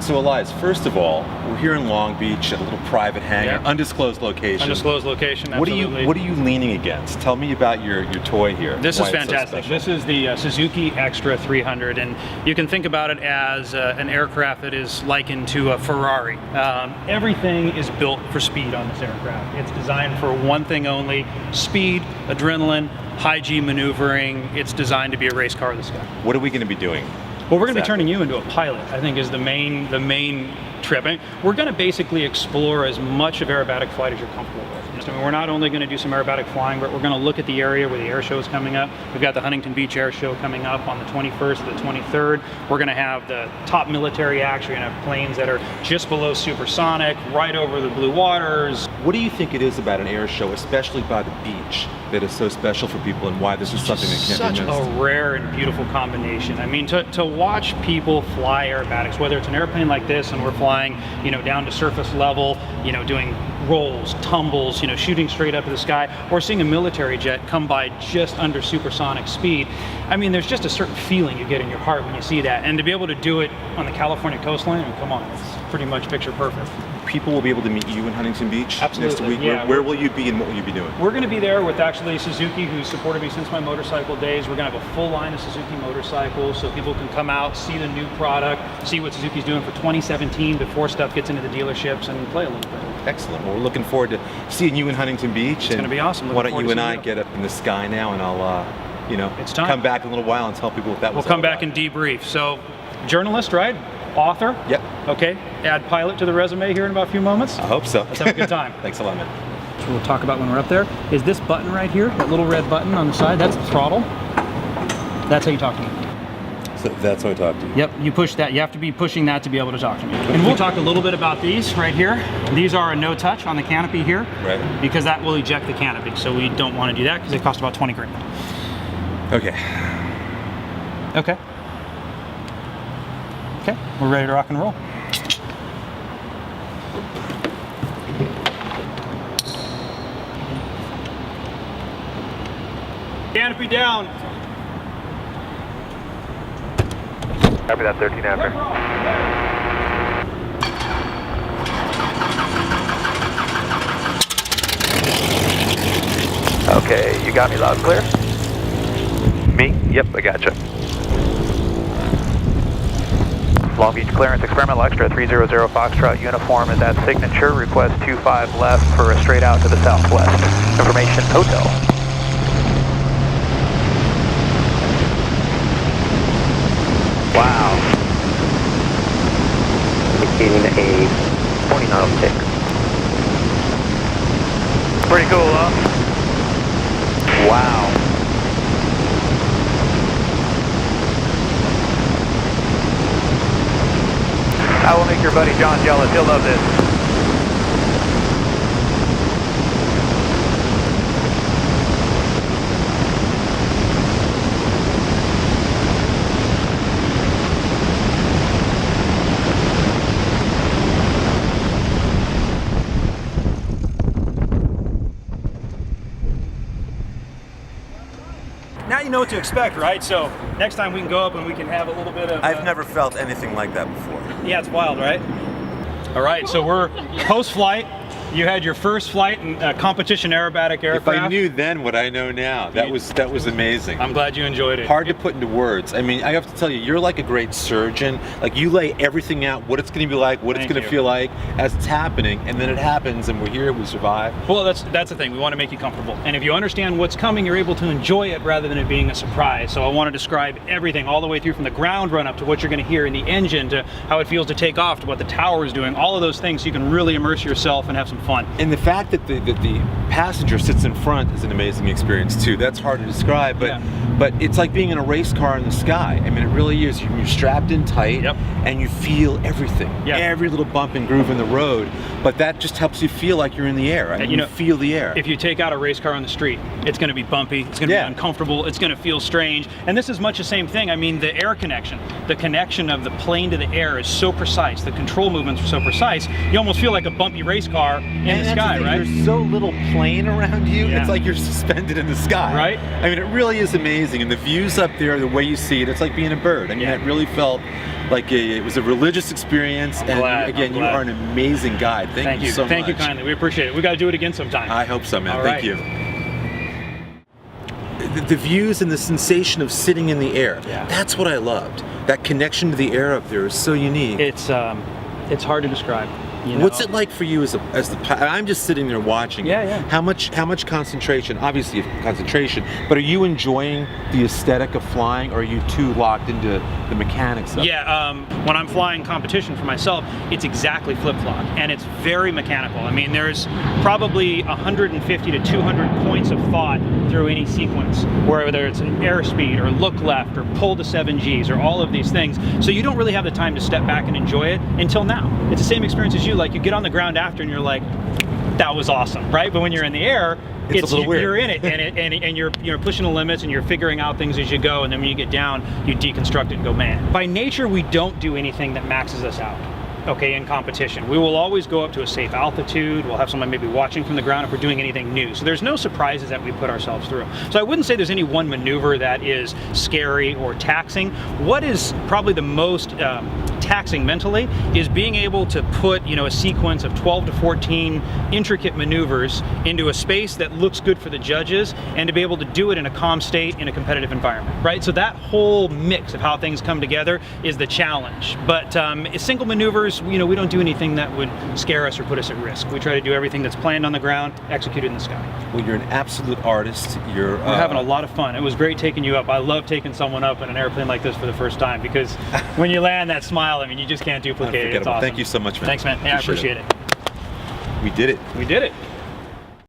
So Elias, first of all, we're here in Long Beach at a little private hangar, undisclosed location. Undisclosed location, absolutely. What are you leaning against? Tell me about your toy here. This is fantastic. So this is the Suzuki Extra 300, and you can think about it as an aircraft that is likened to a Ferrari. Everything is built for speed on this aircraft. It's designed for one thing only: speed, adrenaline, high G maneuvering. It's designed to be a race car of the sky. What are we going to be doing? Well, we're going to be turning you into a pilot, I think, is the main trip. I mean, we're going to basically explore as much of aerobatic flight as you're comfortable with. I mean, we're not only going to do some aerobatic flying, but we're going to look at the area where the air show is coming up. We've got the Huntington Beach Air Show coming up on the 21st to the 23rd. We're going to have the top military action. We're going to have planes that are just below supersonic, right over the blue waters. What do you think it is about an air show, especially by the beach, that is so special for people, and why this is something that can't be missed? Such a rare and beautiful combination. I mean, to watch people fly aerobatics, whether it's an airplane like this and we're flying, you know, down to surface level, you know, doing rolls, tumbles, you know, shooting straight up to the sky, or seeing a military jet come by just under supersonic speed. I mean, there's just a certain feeling you get in your heart when you see that. And to be able to do it on the California coastline, I mean, come on, it's pretty much picture perfect. People will be able to meet you in Huntington Beach next week. Yeah, where will you be and what will you be doing? We're going to be there with actually Suzuki, who's supported me since my motorcycle days. We're going to have a full line of Suzuki motorcycles so people can come out, see the new product, see what Suzuki's doing for 2017 before stuff gets into the dealerships, and play a little bit. Excellent. Well, we're looking forward to seeing you in Huntington Beach. It's going to be awesome. Why don't you and I get up in the sky now, and I'll, you know, it's time. Come back in a little while and tell people what that was. We'll come back and debrief. So, journalist, right? Author? Yep. Okay. Add pilot to the resume here in about a few moments? I hope so. Let's have a good time. Thanks a lot, man. So we'll talk about when we're up there. Is this button right here, that little red button on the side, that's the throttle. That's how you talk to me. So that's how I talk to you? Yep, you push that. You have to be pushing that to be able to talk to me. And we'll talk a little bit about these right here. These are a no touch on the canopy here. Right. Because that will eject the canopy. So we don't want to do that because they cost about 20 grand. Okay. Okay. Okay, we're ready to rock and roll. Canopy down. Copy that, 13 after. Okay, you got me loud and clear? Me? Yep, I gotcha. Long Beach clearance, experimental extra 300 Foxtrot uniform is at signature. Request 25 left for a straight out to the southwest. Information hotel. Wow. Indicating a 40 knot tick. Pretty cool, huh? Wow. I will make your buddy John jealous. He'll love this. Now you know what to expect, right? So next time we can go up and we can have a little bit of... I've never felt anything like that before. Yeah, it's wild, right? All right, so we're post-flight. You had your first flight in a competition aerobatic aircraft. If I knew then what I know now, that was amazing. I'm glad you enjoyed it. Hard to put into words. I mean, I have to tell you, you're like a great surgeon. Like, you lay everything out, what it's going to be like, what it's going to feel like as it's happening, and then it happens, and we're here, we survive. Well, that's the thing. We want to make you comfortable. And if you understand what's coming, you're able to enjoy it rather than it being a surprise. So I want to describe everything all the way through from the ground run up to what you're going to hear in the engine, to how it feels to take off, to what the tower is doing, all of those things, so you can really immerse yourself and have some fun. And the fact that the passenger sits in front is an amazing experience too. That's hard to describe, but it's like being in a race car in the sky. I mean, it really is. You're strapped in tight, and you feel everything, every little bump and groove in the road. But that just helps you feel like you're in the air. Right? You feel the air. If you take out a race car on the street, it's going to be bumpy. It's going to be uncomfortable. It's going to feel strange. And this is much the same thing. I mean, the air connection, the connection of the plane to the air is so precise. The control movements are so precise. You almost feel like a bumpy race car in the sky, right? There's so little plane around you. Yeah. It's like you're suspended in the sky. Right. I mean, it really is amazing. And the views up there, the way you see it, it's like being a bird. I mean, it really felt like it was a religious experience. I'm glad. Again, you are an amazing guide. Thank you so much. Thank you kindly. We appreciate it. We got to do it again sometime. I hope so, man. All Thank you. The views and the sensation of sitting in the air. Yeah. That's what I loved. That connection to the air up there is so unique. It's hard to describe. You know? What's it like for you as the I'm just sitting there watching. Yeah, yeah. How much concentration? Obviously concentration, but are you enjoying the aesthetic of flying, or are you too locked into the mechanics of it? Yeah, when I'm flying competition for myself, it's exactly flip-flop, and it's very mechanical. I mean, there's probably 150 to 200 points of thought through any sequence, whether it's an airspeed or look left or pull to 7Gs or all of these things. So you don't really have the time to step back and enjoy it until now. It's the same experience as you. Like, you get on the ground after and you're like, that was awesome, right? But when you're in the air, it's a little weird. You're in it, and you're pushing the limits, and you're figuring out things as you go, and then when you get down, you deconstruct it and go, man. By nature, we don't do anything that maxes us out, okay, in competition. We will always go up to a safe altitude. We'll have someone maybe watching from the ground if we're doing anything new. So there's no surprises that we put ourselves through. So I wouldn't say there's any one maneuver that is scary or taxing. What is probably the most taxing mentally is being able to put, you know, a sequence of 12 to 14 intricate maneuvers into a space that looks good for the judges, and to be able to do it in a calm state in a competitive environment, right? So that whole mix of how things come together is the challenge. But single maneuvers, you know, we don't do anything that would scare us or put us at risk. We try to do everything that's planned on the ground, executed in the sky. Well, you're an absolute artist. We're having a lot of fun. It was great taking you up. I love taking someone up in an airplane like this for the first time, because when you land, that smile, I mean, you just can't duplicate it. It's awesome. Thank you so much, man. Thanks, man. Yeah, I appreciate it. We did it. We did it.